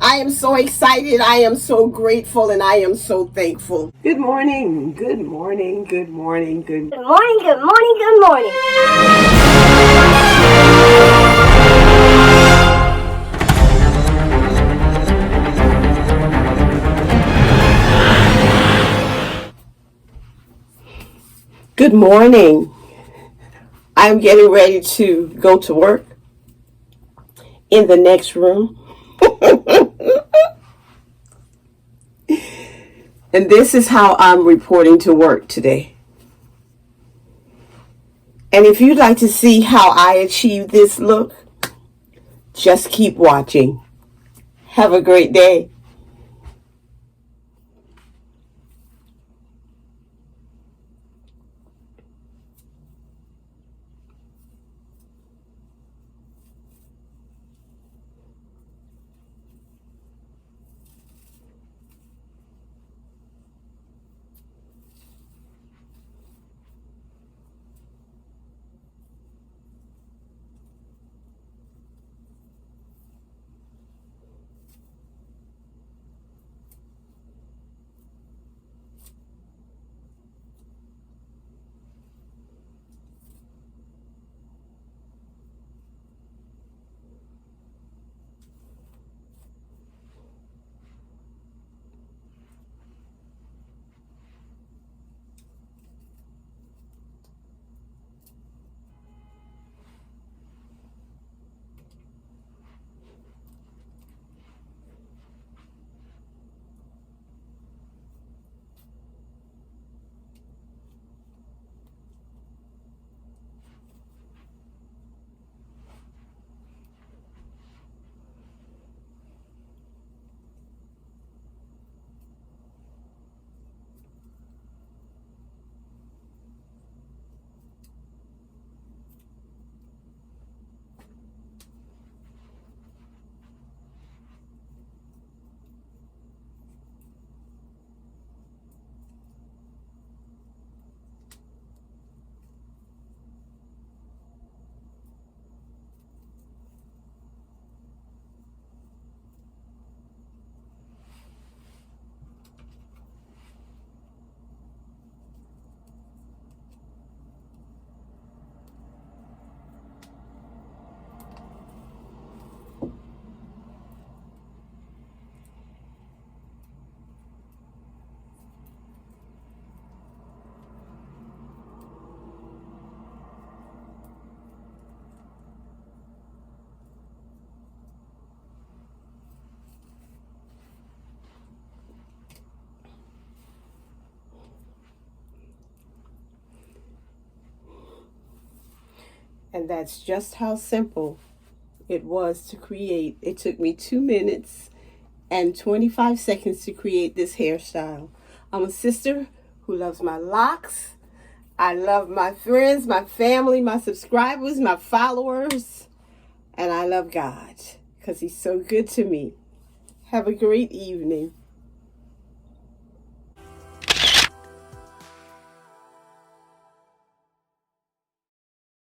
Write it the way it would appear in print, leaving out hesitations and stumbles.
I am so excited. I am so grateful, and I am so thankful. Good morning. Good morning. Good morning. Good morning. Good morning. Good morning. Good morning. I'm getting ready to go to work in the next room. And this is how I'm reporting to work today. And if you'd like to see how I achieve this look, just keep watching. Have a great day. And that's just how simple it was to create. It took me 2 minutes and 25 seconds to create this hairstyle. I'm a sister who loves my locks. I love my friends, my family, my subscribers, my followers. And I love God because he's so good to me. Have a great evening.